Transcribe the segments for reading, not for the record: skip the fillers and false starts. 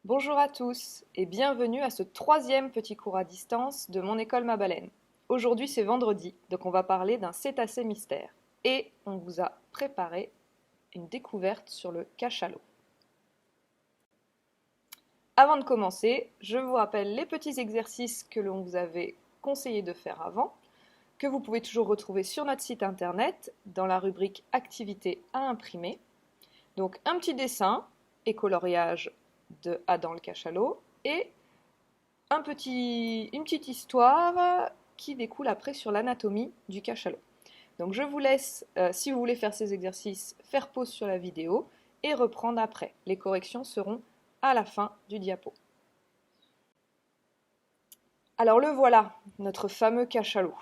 Bonjour à tous et bienvenue à ce troisième petit cours à distance de mon école Ma Baleine. Aujourd'hui c'est vendredi, donc on va parler d'un cétacé mystère et on vous a préparé une découverte sur le cachalot. Avant de commencer, je vous rappelle les petits exercices que l'on vous avait conseillé de faire avant, que vous pouvez toujours retrouver sur notre site internet dans la rubrique activités à imprimer. Donc un petit dessin et coloriage de Adam le cachalot et une petite histoire qui découle après sur l'anatomie du cachalot. Donc je vous laisse, si vous voulez faire ces exercices, faire pause sur la vidéo et reprendre après. Les corrections seront à la fin du diapo. Alors le voilà, notre fameux cachalot.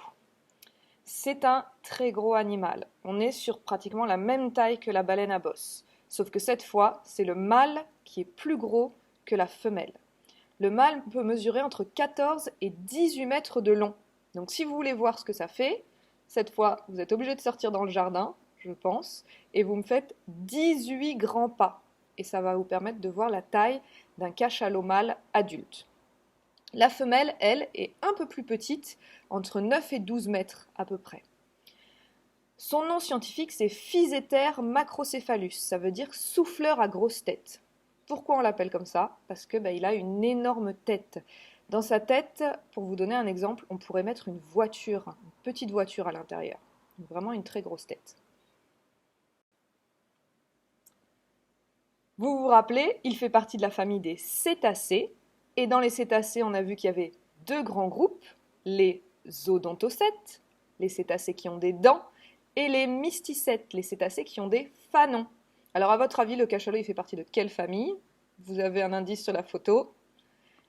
C'est un très gros animal. On est sur pratiquement la même taille que la baleine à bosse. Sauf que cette fois, c'est le mâle qui est plus gros que la femelle. Le mâle peut mesurer entre 14 et 18 mètres de long. Donc si vous voulez voir ce que ça fait, cette fois, vous êtes obligé de sortir dans le jardin, je pense, et vous me faites 18 grands pas. Et ça va vous permettre de voir la taille d'un cachalot mâle adulte. La femelle, elle, est un peu plus petite, entre 9 et 12 mètres à peu près. Son nom scientifique, c'est Physeter macrocephalus, ça veut dire souffleur à grosse tête. Pourquoi on l'appelle comme ça? Parce que il a une énorme tête. Dans sa tête, pour vous donner un exemple, on pourrait mettre une voiture, une petite voiture à l'intérieur. Vraiment une très grosse tête. Vous vous rappelez, il fait partie de la famille des cétacés. Et dans les cétacés, on a vu qu'il y avait deux grands groupes, les odontocètes, les cétacés qui ont des dents, et les mysticètes, les cétacés qui ont des fanons. Alors à votre avis, le cachalot, il fait partie de quelle famille? Vous avez un indice sur la photo.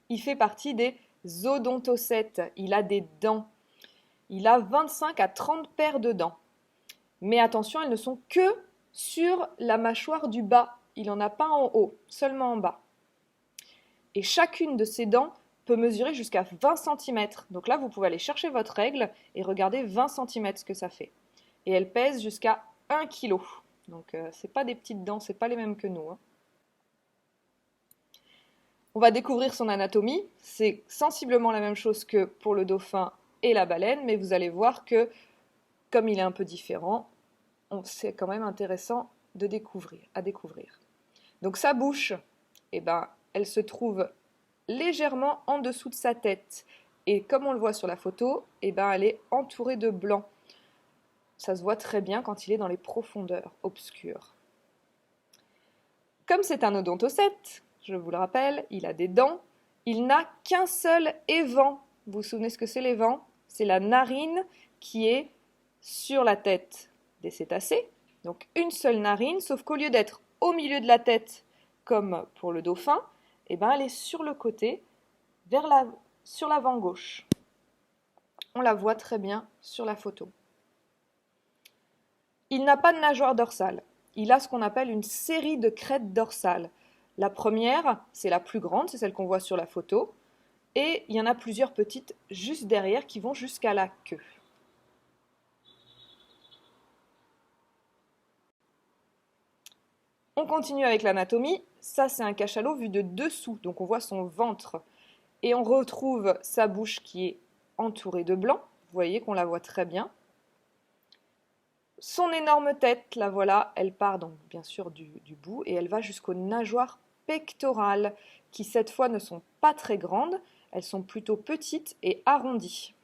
Il fait partie des odontocètes. Il a des dents. Il a 25 à 30 paires de dents. Mais attention, elles ne sont que sur la mâchoire du bas. Il n'en a pas en haut, seulement en bas. Et chacune de ces dents peut mesurer jusqu'à 20 cm. Donc là, vous pouvez aller chercher votre règle et regarder 20 cm ce que ça fait. Et elle pèse jusqu'à 1 kg. Donc c'est pas des petites dents, c'est pas les mêmes que nous. On va découvrir son anatomie. C'est sensiblement la même chose que pour le dauphin et la baleine, mais vous allez voir que comme il est un peu différent, c'est quand même intéressant à découvrir. Donc sa bouche, elle se trouve légèrement en dessous de sa tête. Et comme on le voit sur la photo, elle est entourée de blanc. Ça se voit très bien quand il est dans les profondeurs obscures. Comme c'est un odontocète, je vous le rappelle, il a des dents, il n'a qu'un seul évent. Vous vous souvenez ce que c'est l'évent? C'est la narine qui est sur la tête des cétacés. Donc une seule narine, sauf qu'au lieu d'être au milieu de la tête, comme pour le dauphin, elle est sur le côté, sur l'avant gauche. On la voit très bien sur la photo. Il n'a pas de nageoire dorsale. Il a ce qu'on appelle une série de crêtes dorsales. La première, c'est la plus grande, c'est celle qu'on voit sur la photo. Et il y en a plusieurs petites juste derrière qui vont jusqu'à la queue. On continue avec l'anatomie. Ça, c'est un cachalot vu de dessous, donc on voit son ventre. Et on retrouve sa bouche qui est entourée de blanc. Vous voyez qu'on la voit très bien. Son énorme tête, la voilà, elle part donc bien sûr du bout et elle va jusqu'aux nageoires pectorales qui cette fois ne sont pas très grandes, elles sont plutôt petites et arrondies.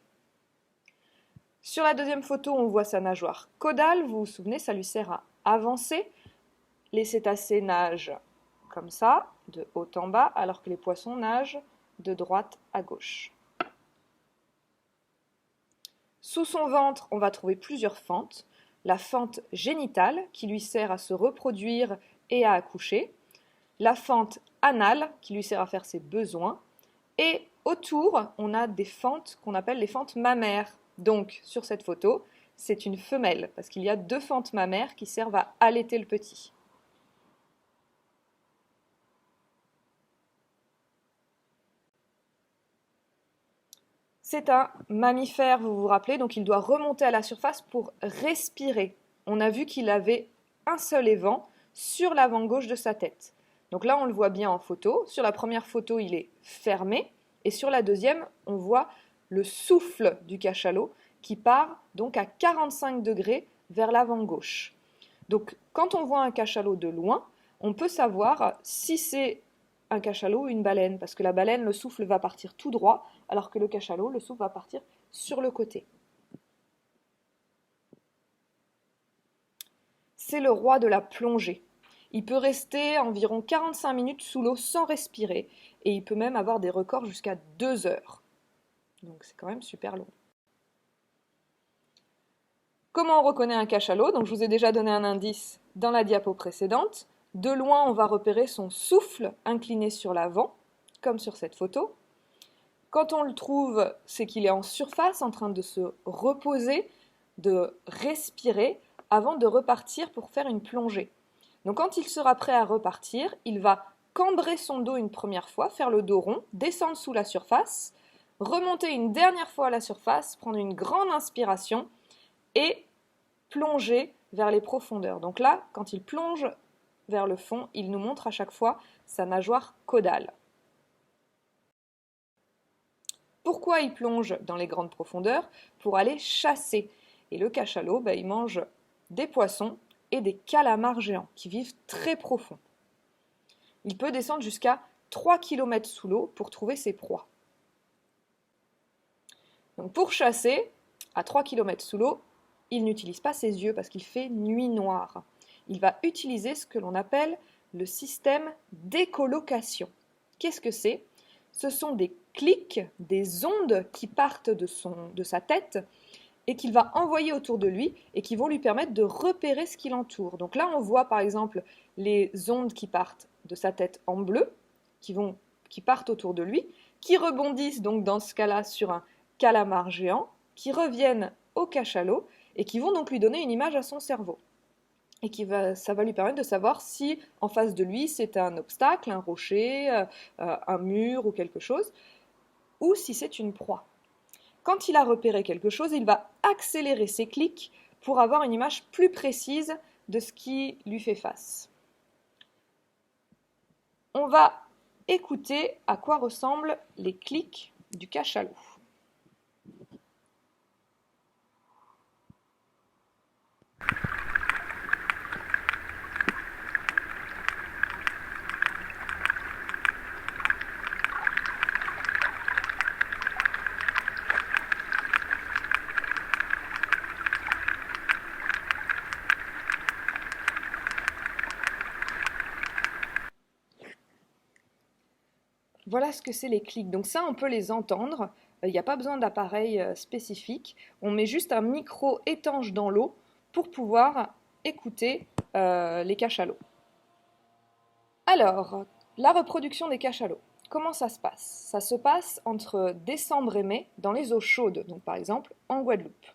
Sur la deuxième photo, on voit sa nageoire caudale, vous vous souvenez, ça lui sert à avancer. Les cétacés nagent comme ça, de haut en bas, alors que les poissons nagent de droite à gauche. Sous son ventre, on va trouver plusieurs fentes. La fente génitale, qui lui sert à se reproduire et à accoucher. La fente anale, qui lui sert à faire ses besoins. Et autour, on a des fentes qu'on appelle les fentes mammaires. Donc, sur cette photo, c'est une femelle, parce qu'il y a deux fentes mammaires qui servent à allaiter le petit. C'est un mammifère, vous vous rappelez, donc il doit remonter à la surface pour respirer. On a vu qu'il avait un seul évent sur l'avant gauche de sa tête. Donc là, on le voit bien en photo. Sur la première photo, il est fermé. Et sur la deuxième, on voit le souffle du cachalot qui part donc à 45 degrés vers l'avant gauche. Donc quand on voit un cachalot de loin, on peut savoir si c'est un cachalot ou une baleine, parce que la baleine, le souffle va partir tout droit, alors que le cachalot, le souffle va partir sur le côté. C'est le roi de la plongée. Il peut rester environ 45 minutes sous l'eau sans respirer, et il peut même avoir des records jusqu'à 2 heures. Donc c'est quand même super long. Comment on reconnaît un cachalot? Donc je vous ai déjà donné un indice dans la diapo précédente. De loin, on va repérer son souffle incliné sur l'avant, comme sur cette photo. Quand on le trouve, c'est qu'il est en surface, en train de se reposer, de respirer, avant de repartir pour faire une plongée. Donc quand il sera prêt à repartir, il va cambrer son dos une première fois, faire le dos rond, descendre sous la surface, remonter une dernière fois à la surface, prendre une grande inspiration et plonger vers les profondeurs. Donc là, quand il plonge vers le fond, il nous montre à chaque fois sa nageoire caudale. Pourquoi il plonge dans les grandes profondeurs? Pour aller chasser. Et le cachalot, il mange des poissons et des calamars géants qui vivent très profond. Il peut descendre jusqu'à 3 km sous l'eau pour trouver ses proies. Donc pour chasser, à 3 km sous l'eau, il n'utilise pas ses yeux parce qu'il fait nuit noire. Il va utiliser ce que l'on appelle le système d'écholocation. Qu'est-ce que c'est? Ce sont des clics, des ondes qui partent de sa tête et qu'il va envoyer autour de lui et qui vont lui permettre de repérer ce qui l'entoure. Donc là, on voit par exemple les ondes qui partent de sa tête en bleu, qui partent autour de lui, qui rebondissent donc dans ce cas-là sur un calamar géant, qui reviennent au cachalot et qui vont donc lui donner une image à son cerveau. Et ça va lui permettre de savoir si en face de lui c'est un obstacle, un rocher, un mur ou quelque chose, ou si c'est une proie. Quand il a repéré quelque chose, il va accélérer ses clics pour avoir une image plus précise de ce qui lui fait face. On va écouter à quoi ressemblent les clics du cachalot. Voilà ce que c'est les clics. Donc ça, on peut les entendre. Il n'y a pas besoin d'appareil spécifique. On met juste un micro étanche dans l'eau pour pouvoir écouter les cachalots. Alors, la reproduction des cachalots. Comment ça se passe? Ça se passe entre décembre et mai dans les eaux chaudes, donc par exemple en Guadeloupe.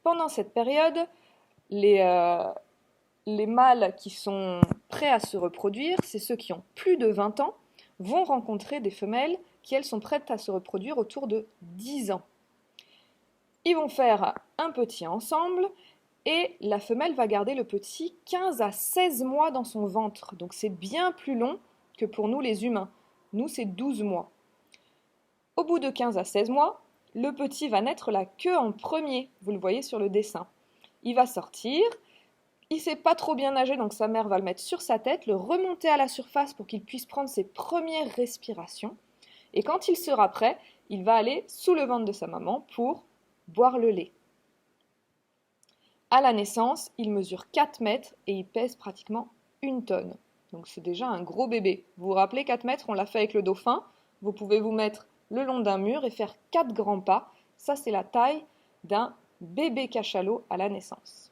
Pendant cette période, les mâles qui sont prêts à se reproduire, c'est ceux qui ont plus de 20 ans, vont rencontrer des femelles qui, elles, sont prêtes à se reproduire autour de 10 ans. Ils vont faire un petit ensemble et la femelle va garder le petit 15 à 16 mois dans son ventre. Donc c'est bien plus long que pour nous les humains. Nous, c'est 12 mois. Au bout de 15 à 16 mois, le petit va naître la queue en premier. Vous le voyez sur le dessin. Il va sortir. Il ne sait pas trop bien nager, donc sa mère va le mettre sur sa tête, le remonter à la surface pour qu'il puisse prendre ses premières respirations. Et quand il sera prêt, il va aller sous le ventre de sa maman pour boire le lait. À la naissance, il mesure 4 mètres et il pèse pratiquement 1 tonne. Donc c'est déjà un gros bébé. Vous vous rappelez 4 mètres, on l'a fait avec le dauphin. Vous pouvez vous mettre le long d'un mur et faire 4 grands pas. Ça, c'est la taille d'un bébé cachalot à la naissance.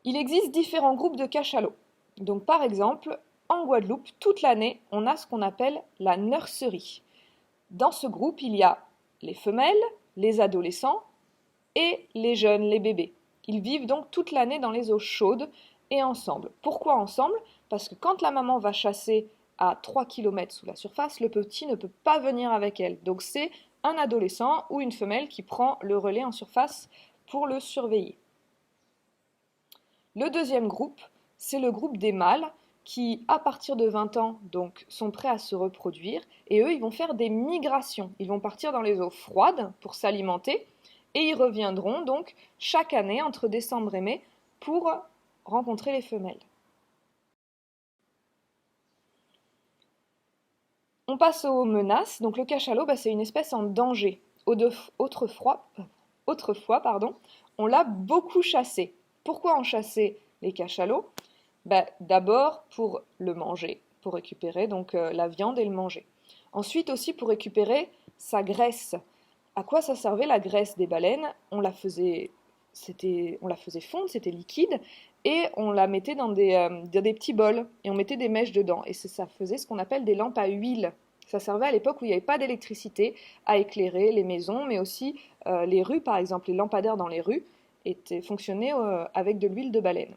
Il existe différents groupes de cachalots. Donc par exemple, en Guadeloupe, toute l'année, on a ce qu'on appelle la nurserie. Dans ce groupe, il y a les femelles, les adolescents et les jeunes, les bébés. Ils vivent donc toute l'année dans les eaux chaudes et ensemble. Pourquoi ensemble? Parce que quand la maman va chasser à 3 km sous la surface, le petit ne peut pas venir avec elle. Donc c'est un adolescent ou une femelle qui prend le relais en surface pour le surveiller. Le deuxième groupe, c'est le groupe des mâles qui, à partir de 20 ans, donc, sont prêts à se reproduire, et eux, ils vont faire des migrations. Ils vont partir dans les eaux froides pour s'alimenter, et ils reviendront donc chaque année, entre décembre et mai, pour rencontrer les femelles. On passe aux menaces. Donc le cachalot, c'est une espèce en danger. Autrefois, on l'a beaucoup chassé. Pourquoi on chassait les cachalots? D'abord pour le manger, pour récupérer donc la viande et le manger. Ensuite aussi pour récupérer sa graisse. À quoi ça servait la graisse des baleines? On la faisait fondre, c'était liquide, et on la mettait dans des petits bols, et on mettait des mèches dedans. Et ça faisait ce qu'on appelle des lampes à huile. Ça servait à l'époque où il n'y avait pas d'électricité à éclairer les maisons, mais aussi les rues, par exemple. Les lampadaires dans les rues fonctionnaient avec de l'huile de baleine.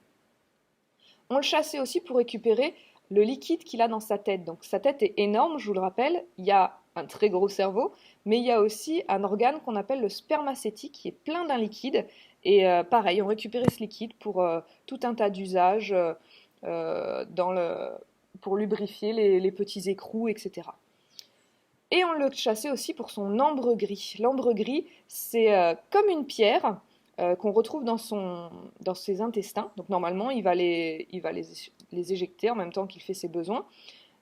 On le chassait aussi pour récupérer le liquide qu'il a dans sa tête. Donc sa tête est énorme, je vous le rappelle, il y a un très gros cerveau, mais il y a aussi un organe qu'on appelle le spermacétique qui est plein d'un liquide. Et pareil, on récupérait ce liquide pour tout un tas d'usages pour lubrifier les petits écrous, etc. Et on le chassait aussi pour son ambre gris. L'ambre gris, c'est comme une pierre qu'on retrouve dans ses intestins. Donc normalement, il va les éjecter en même temps qu'il fait ses besoins.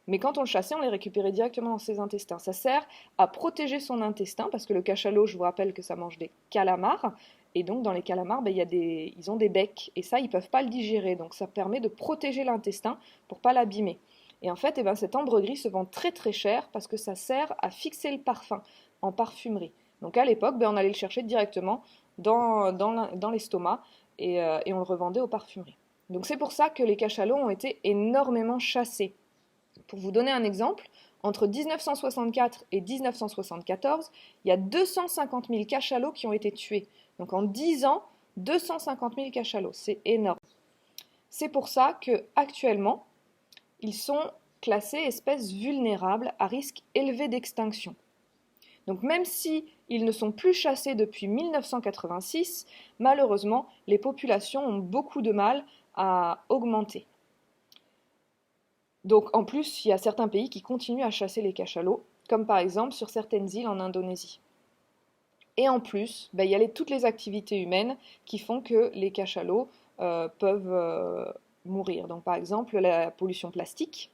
Mais quand on le chassait, on les récupérait directement dans ses intestins. Ça sert à protéger son intestin, parce que le cachalot, je vous rappelle que ça mange des calamars. Et donc dans les calamars, ils ont des becs. Et ça, ils ne peuvent pas le digérer. Donc ça permet de protéger l'intestin pour ne pas l'abîmer. Et en fait, cet ambre gris se vend très très cher parce que ça sert à fixer le parfum en parfumerie. Donc à l'époque, on allait le chercher directement dans l'estomac et on le revendait aux parfumeries. Donc c'est pour ça que les cachalots ont été énormément chassés. Pour vous donner un exemple, entre 1964 et 1974, il y a 250 000 cachalots qui ont été tués. Donc en 10 ans, 250 000 cachalots, c'est énorme. C'est pour ça qu'actuellement, ils sont classés espèces vulnérables à risque élevé d'extinction. Donc même si ils ne sont plus chassés depuis 1986, malheureusement, les populations ont beaucoup de mal à augmenter. Donc en plus, il y a certains pays qui continuent à chasser les cachalots, comme par exemple sur certaines îles en Indonésie. Et en plus, il y a toutes les activités humaines qui font que les cachalots peuvent mourir. Donc par exemple, la pollution plastique,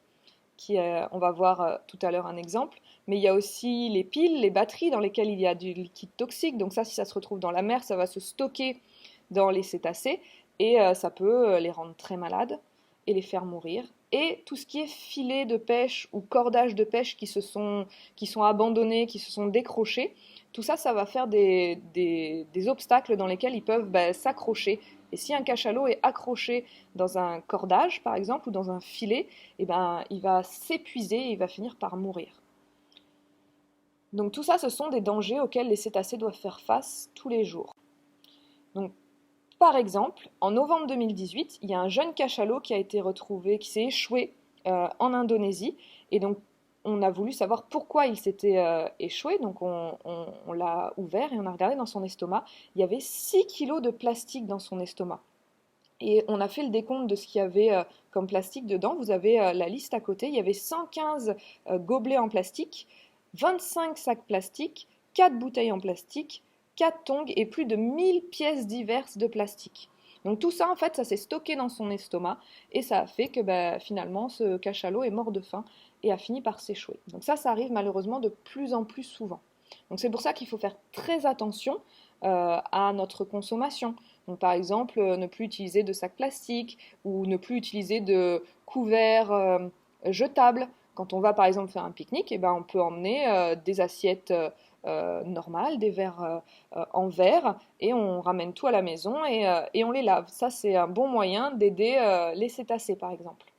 on va voir tout à l'heure un exemple, mais il y a aussi les piles, les batteries dans lesquelles il y a du liquide toxique. Donc ça, si ça se retrouve dans la mer, ça va se stocker dans les cétacés et ça peut les rendre très malades et les faire mourir. Et tout ce qui est filet de pêche ou cordage de pêche qui sont abandonnés, qui se sont décrochés, tout ça, ça va faire des obstacles dans lesquels ils peuvent s'accrocher. Et si un cachalot est accroché dans un cordage, par exemple, ou dans un filet, il va s'épuiser et il va finir par mourir. Donc tout ça, ce sont des dangers auxquels les cétacés doivent faire face tous les jours. Donc, par exemple, en novembre 2018, il y a un jeune cachalot qui a été retrouvé, qui s'est échoué en Indonésie. Et donc, on a voulu savoir pourquoi il s'était échoué. Donc, on l'a ouvert et on a regardé dans son estomac. Il y avait 6 kilos de plastique dans son estomac. Et on a fait le décompte de ce qu'il y avait comme plastique dedans. Vous avez la liste à côté. Il y avait 115 gobelets en plastique, 25 sacs plastiques, 4 bouteilles en plastique, 4 tongs et plus de 1000 pièces diverses de plastique. Donc tout ça, en fait, ça s'est stocké dans son estomac et ça a fait que finalement, ce cachalot est mort de faim et a fini par s'échouer. Donc ça arrive malheureusement de plus en plus souvent. Donc c'est pour ça qu'il faut faire très attention à notre consommation. Donc par exemple, ne plus utiliser de sacs plastiques ou ne plus utiliser de couverts jetables. Quand on va par exemple faire un pique-nique, on peut emmener des assiettes normales, des verres en verre, et on ramène tout à la maison et on les lave. Ça, c'est un bon moyen d'aider les cétacés, par exemple.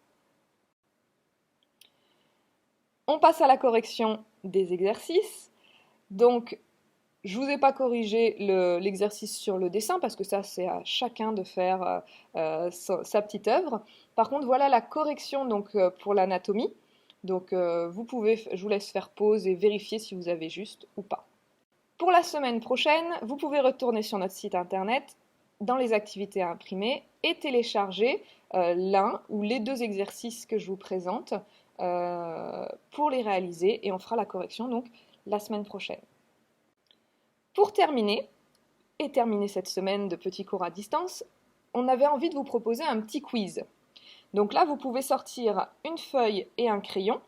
On passe à la correction des exercices. Donc, je ne vous ai pas corrigé l'exercice sur le dessin parce que ça, c'est à chacun de faire sa petite œuvre. Par contre, voilà la correction donc, pour l'anatomie. Donc, je vous laisse faire pause et vérifier si vous avez juste ou pas. Pour la semaine prochaine, vous pouvez retourner sur notre site internet dans les activités à imprimer et télécharger l'un ou les deux exercices que je vous présente pour les réaliser et on fera la correction donc la semaine prochaine. Pour terminer cette semaine de petits cours à distance, on avait envie de vous proposer un petit quiz. Donc là, vous pouvez sortir une feuille et un crayon.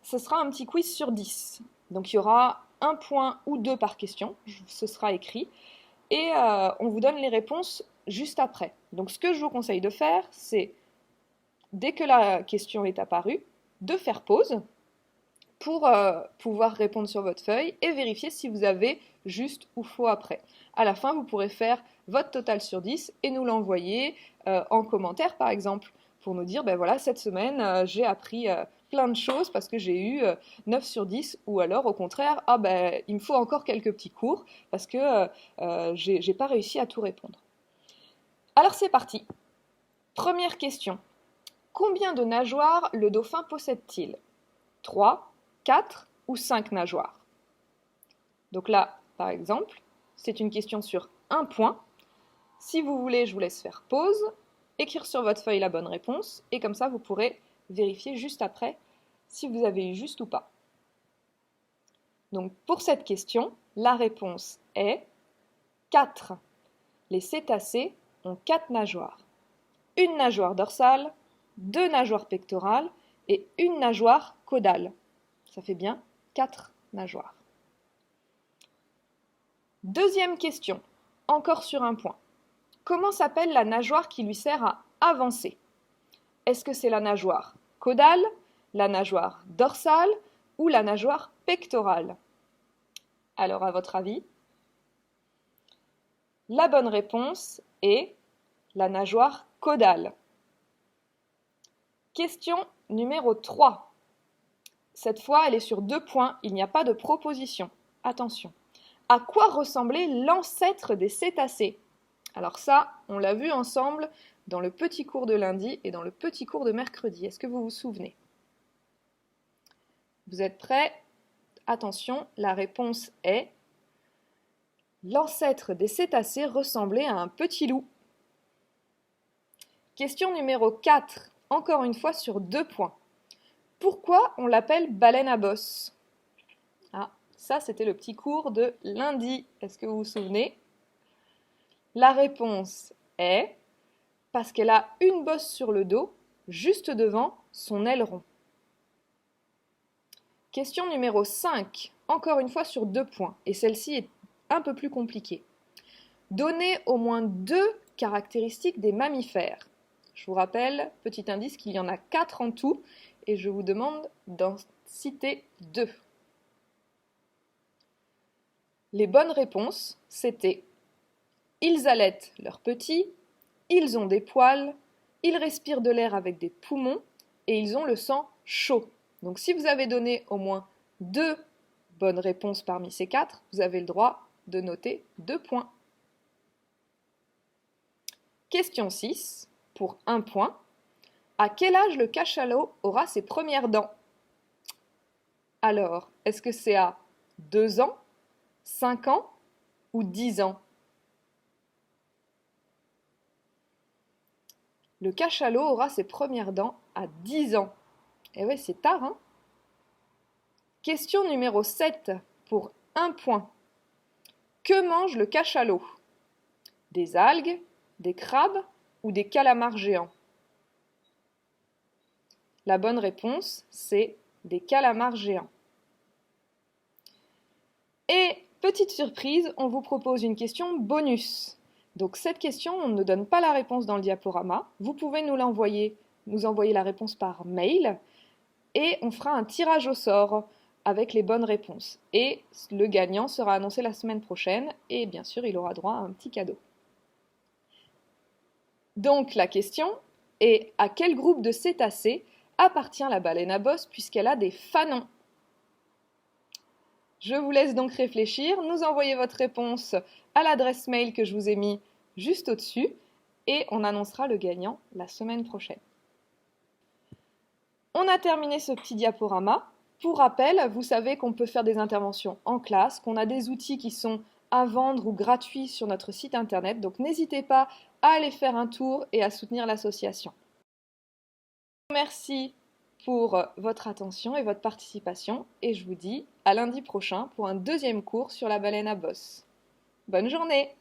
Ce sera un petit quiz sur 10. Donc il y aura 1 point ou 2 par question, ce sera écrit. Et on vous donne les réponses juste après. Donc ce que je vous conseille de faire, c'est, dès que la question est apparue, de faire pause pour pouvoir répondre sur votre feuille et vérifier si vous avez juste ou faux après. À la fin, vous pourrez faire votre total sur 10 et nous l'envoyer en commentaire, par exemple, pour nous dire, ben voilà, cette semaine, j'ai appris plein de choses parce que j'ai eu 9 sur 10, ou alors, au contraire, ah ben, il me faut encore quelques petits cours parce que j'ai pas réussi à tout répondre. Alors, c'est parti. Première question. Combien de nageoires le dauphin possède-t-il? 3, 4 ou 5 nageoires? Donc là, par exemple, c'est une question sur 1 point. Si vous voulez, je vous laisse faire pause, écrire sur votre feuille la bonne réponse, et comme ça, vous pourrez vérifier juste après si vous avez eu juste ou pas. Donc pour cette question, la réponse est 4. Les cétacés ont 4 nageoires. Une nageoire dorsale, 2 nageoires pectorales et une nageoire caudale. Ça fait bien 4 nageoires. Deuxième question, encore sur 1 point. Comment s'appelle la nageoire qui lui sert à avancer? Est-ce que c'est la nageoire caudale, la nageoire dorsale ou la nageoire pectorale? Alors, à votre avis? La bonne réponse est la nageoire caudale. Question numéro 3. Cette fois, elle est sur 2 points, il n'y a pas de proposition. Attention. À quoi ressemblait l'ancêtre des cétacés? Alors ça, on l'a vu ensemble dans le petit cours de lundi et dans le petit cours de mercredi. Est-ce que vous vous souvenez? Vous êtes prêts? Attention, la réponse est: l'ancêtre des cétacés ressemblait à un petit loup. Question numéro 4, encore une fois sur 2 points. Pourquoi on l'appelle baleine à bosse? Ah, ça c'était le petit cours de lundi. Est-ce que vous vous souvenez? La réponse est parce qu'elle a une bosse sur le dos, juste devant son aileron. Question numéro 5, encore une fois sur 2 points, et celle-ci est un peu plus compliquée. Donnez au moins 2 caractéristiques des mammifères. Je vous rappelle, petit indice, qu'il y en a 4 en tout, et je vous demande d'en citer 2. Les bonnes réponses, c'était: ils allaitent leurs petits, ils ont des poils, ils respirent de l'air avec des poumons, et ils ont le sang chaud. Donc si vous avez donné au moins 2 bonnes réponses parmi ces 4, vous avez le droit de noter 2 points. Question 6, pour 1 point. À quel âge le cachalot aura ses premières dents? Alors, est-ce que c'est à 2 ans, 5 ans ou 10 ans? Le cachalot aura ses premières dents à 10 ans. Eh oui, c'est tard, hein? Question numéro 7, pour 1 point. Que mange le cachalot? Des algues, des crabes ou des calamars géants? La bonne réponse, c'est des calamars géants. Et petite surprise, on vous propose une question bonus. Donc cette question, on ne donne pas la réponse dans le diaporama. Vous pouvez nous envoyer la réponse par mail et on fera un tirage au sort avec les bonnes réponses. Et le gagnant sera annoncé la semaine prochaine et bien sûr, il aura droit à un petit cadeau. Donc la question est: à quel groupe de cétacés appartient la baleine à bosse puisqu'elle a des fanons? Je vous laisse donc réfléchir, nous envoyer votre réponse à l'adresse mail que je vous ai mis juste au-dessus et on annoncera le gagnant la semaine prochaine. On a terminé ce petit diaporama. Pour rappel, vous savez qu'on peut faire des interventions en classe, qu'on a des outils qui sont à vendre ou gratuits sur notre site internet, donc n'hésitez pas à aller faire un tour et à soutenir l'association. Merci pour votre attention et votre participation et je vous dis à lundi prochain pour un deuxième cours sur la baleine à bosse. Bonne journée!